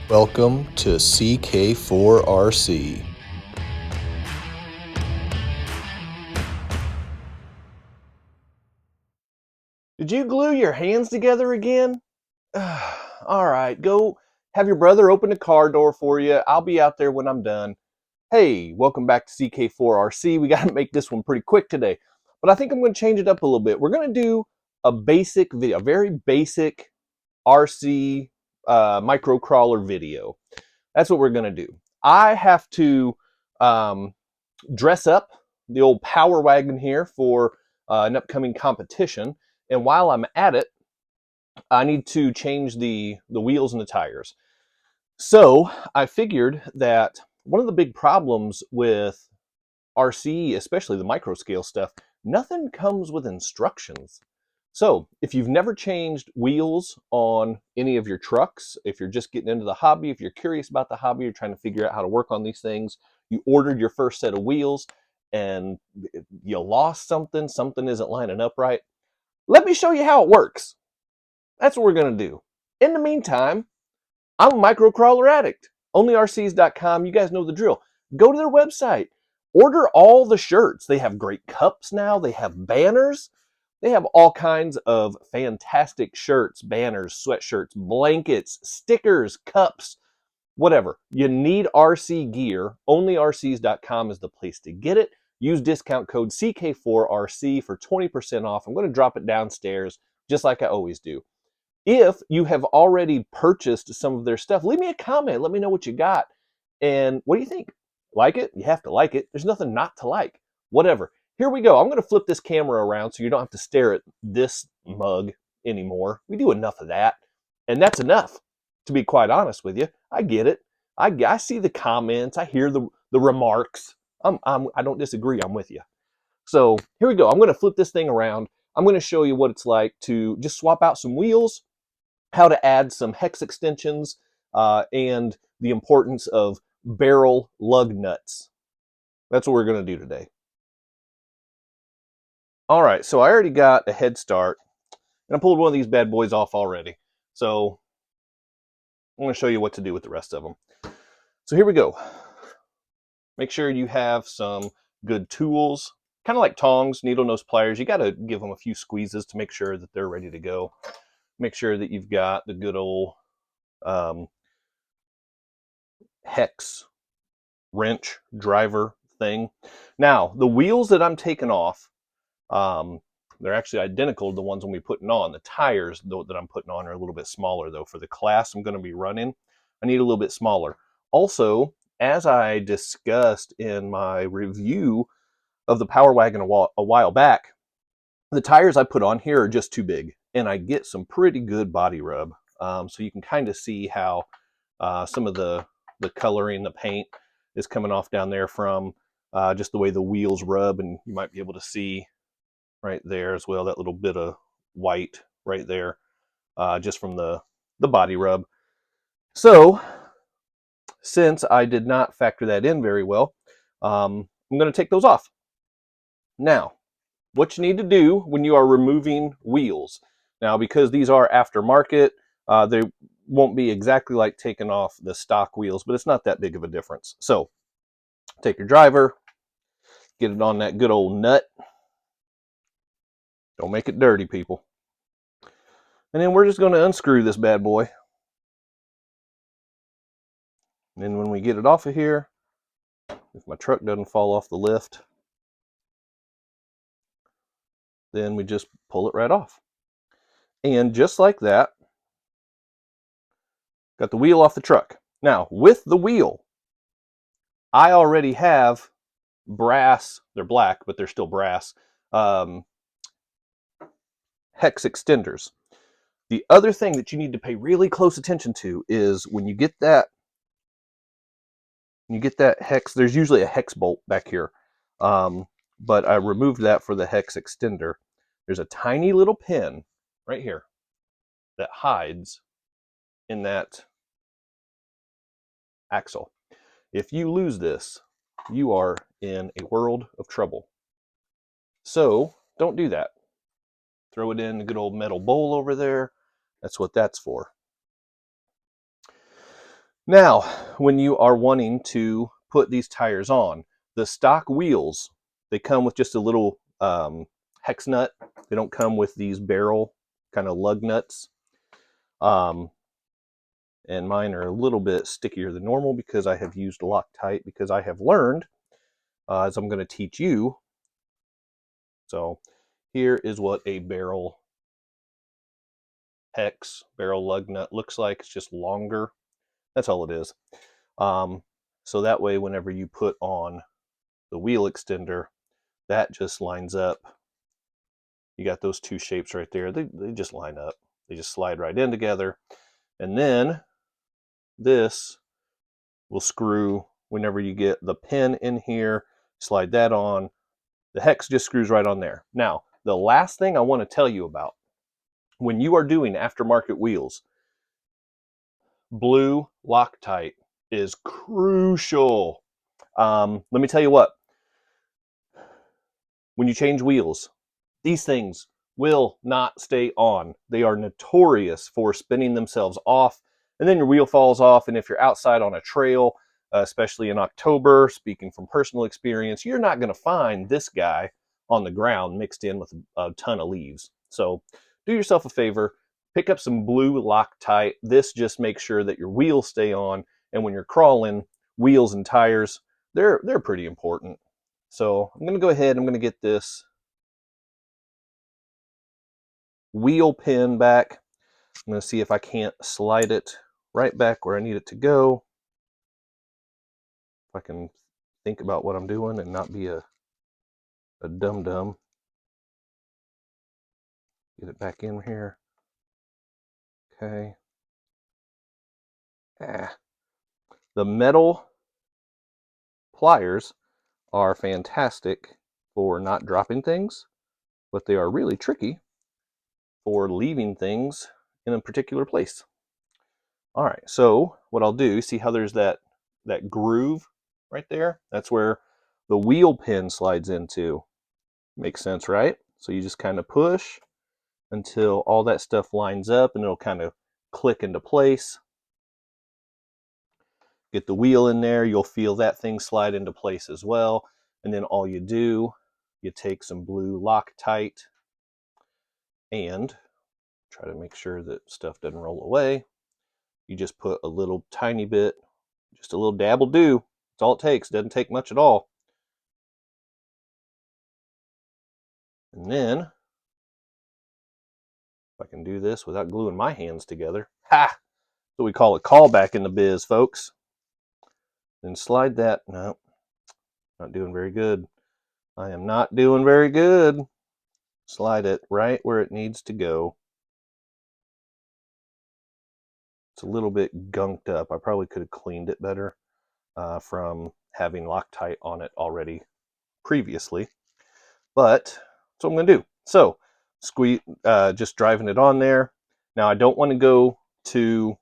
Welcome to CK4RC. Did you glue your hands together again? All right, go have your brother open the car door for you. I'll be out there when I'm done. Hey, welcome back to CK4RC. We got to make this one pretty quick today, but I think I'm going to change it up a little bit. We're going to do a basic video, a very basic RC micro crawler video. That's what we're going to do. I have to dress up the old power wagon here for an upcoming competition. And while I'm at it, I need to change the wheels and the tires. So I figured that one of the big problems with RC, especially the micro scale stuff, nothing comes with instructions. So if you've never changed wheels on any of your trucks, if you're just getting into the hobby, if you're curious about the hobby, you're trying to figure out how to work on these things, you ordered your first set of wheels and you lost something, something isn't lining up right, let me show you how it works. That's what we're going to do. In the meantime, I'm a microcrawler addict. OnlyRCs.com. You guys know the drill. Go to their website. Order all the shirts. They have great cups now. They have banners. They have all kinds of fantastic shirts, banners, sweatshirts, blankets, stickers, cups, whatever. You need RC gear. OnlyRCs.com is the place to get it. Use discount code CK4RC for 20% off. I'm going to drop it downstairs just like I always do. If you have already purchased some of their stuff, leave me a comment. Let me know what you got. And what do you think? Like it? You have to like it. There's nothing not to like. Whatever. Here we go. I'm going to flip this camera around so you don't have to stare at this mug anymore. We do enough of that. And that's enough, to be quite honest with you. I get it. I see the comments. I hear the remarks. I don't disagree. I'm with you. So here we go. I'm going to flip this thing around. I'm going to show you what it's like to just swap out some wheels, how to add some hex extensions, and the importance of barrel lug nuts. That's what we're going to do today. All right, so I already got a head start, and I pulled one of these bad boys off already. So I'm going to show you what to do with the rest of them. So here we go. Make sure you have some good tools, kind of like tongs, needle nose pliers. You got to give them a few squeezes to make sure that they're ready to go. Make sure that you've got the good old hex wrench driver thing. Now, the wheels that I'm taking off, they're actually identical to the ones when we putting on. The tires that I'm putting on are a little bit smaller, though. For the class I'm going to be running, I need a little bit smaller. Also, as I discussed in my review of the Power Wagon a while back, the tires I put on here are just too big, and I get some pretty good body rub. So you can kind of see how some of the coloring, the paint is coming off down there from just the way the wheels rub, and you might be able to see right there as well that little bit of white right there just from the body rub. So since I did not factor that in very well, I'm going to take those off. Now, what you need to do when you are removing wheels. Now, because these are aftermarket, they won't be exactly like taking off the stock wheels, but it's not that big of a difference. So take your driver, get it on that good old nut. Don't make it dirty, people. And then we're just going to unscrew this bad boy. And then when we get it off of here, if my truck doesn't fall off the lift, then we just pull it right off. And just like that, got the wheel off the truck. Now, with the wheel, I already have brass, they're black, but they're still brass, hex extenders. The other thing that you need to pay really close attention to is when you get that hex, there's usually a hex bolt back here, but I removed that for the hex extender. There's a tiny little pin right here that hides in that axle. If you lose this, you are in a world of trouble. So don't do that. Throw it in the good old metal bowl over there. That's what that's for. Now, when you are wanting to put these tires on, the stock wheels, they come with just a little hex nut. They don't come with these barrel kind of lug nuts. And mine are a little bit stickier than normal because I have used Loctite, because I have learned, as I'm going to teach you. So here is what a barrel hex, barrel lug nut looks like. It's just longer. That's all it is. So that way, whenever you put on the wheel extender, that just lines up. You got those two shapes right there. They just line up. They just slide right in together. And then this will screw whenever you get the pin in here, slide that on. The hex just screws right on there. Now, the last thing I want to tell you about, when you are doing aftermarket wheels, blue Loctite is crucial. Let me tell you what, when you change wheels, these things will not stay on. They are notorious for spinning themselves off, and then your wheel falls off. And if you're outside on a trail, especially in October, speaking from personal experience, you're not going to find this guy on the ground mixed in with a ton of leaves. So do yourself a favor, pick up some blue Loctite. This just makes sure that your wheels stay on, and when you're crawling, wheels and tires, they're pretty important. So I'm going to go ahead, I'm going to get this wheel pin back. I'm going to see if I can't slide it right back where I need it to go. If I can think about what I'm doing and not be a dum-dum. Get it back in here. Okay. The metal pliers are fantastic for not dropping things, but they are really tricky for leaving things in a particular place. All right, so what I'll do, see how there's that groove right there? That's where the wheel pin slides into. Makes sense, right? So you just kind of push until all that stuff lines up, and it'll kind of click into place. Get the wheel in there, you'll feel that thing slide into place as well. And then all you do, you take some blue Loctite and try to make sure that stuff doesn't roll away. You just put a little tiny bit, just a little dab will do. That's all it takes. Doesn't take much at all. And then, if I can do this without gluing my hands together, ha! That's what we call a callback in the biz, folks. Then slide that. No, not doing very good. I am not doing very good. Slide it right where it needs to go. It's a little bit gunked up. I probably could have cleaned it better from having Loctite on it already previously. But that's what I'm going to do. So, squeeze, just driving it on there. Now, I don't want to go too,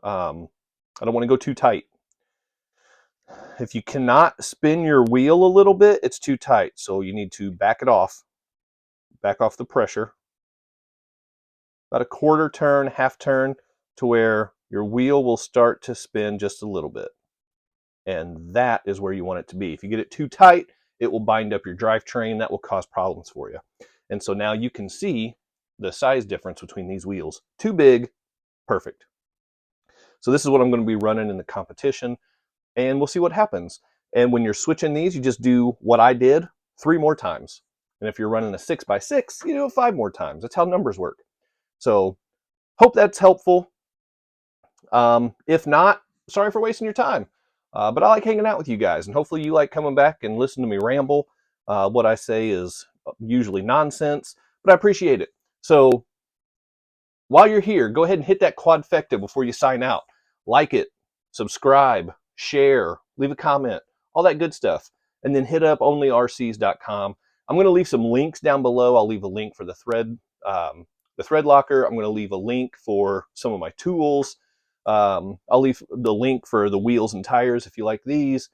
I don't want to go too tight. If you cannot spin your wheel a little bit, it's too tight. So you need to back it off. Back off the pressure. About a quarter turn, half turn, to where your wheel will start to spin just a little bit. And that is where you want it to be. If you get it too tight, it will bind up your drivetrain. That will cause problems for you. And so now you can see the size difference between these wheels. Too big, perfect. So this is what I'm going to be running in the competition, and we'll see what happens. And when you're switching these, you just do what I did 3 more times. And if you're running a 6x6, you do it 5 more times. That's how numbers work. So hope that's helpful. If not, sorry for wasting your time. But I like hanging out with you guys, and hopefully you like coming back and listen to me ramble. What I say is usually nonsense, but I appreciate it. So while you're here, go ahead and hit that quadfecta before you sign out. Like it, subscribe, share, leave a comment, all that good stuff. And then hit up onlyrcs.com. I'm going to leave some links down below. I'll leave a link for the threadlocker. I'm going to leave a link for some of my tools. I'll leave the link for the wheels and tires if you like these.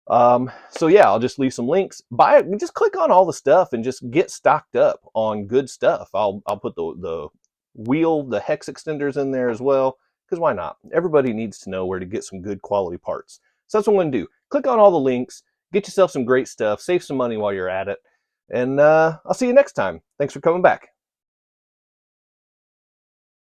So yeah, I'll just leave some links. Buy it. Just click on all the stuff and just get stocked up on good stuff. I'll put the wheel, the hex extenders in there as well. because why not? Everybody needs to know where to get some good quality parts. So that's what I'm going to do. Click on all the links, get yourself some great stuff, save some money while you're at it, and I'll see you next time. Thanks for coming back.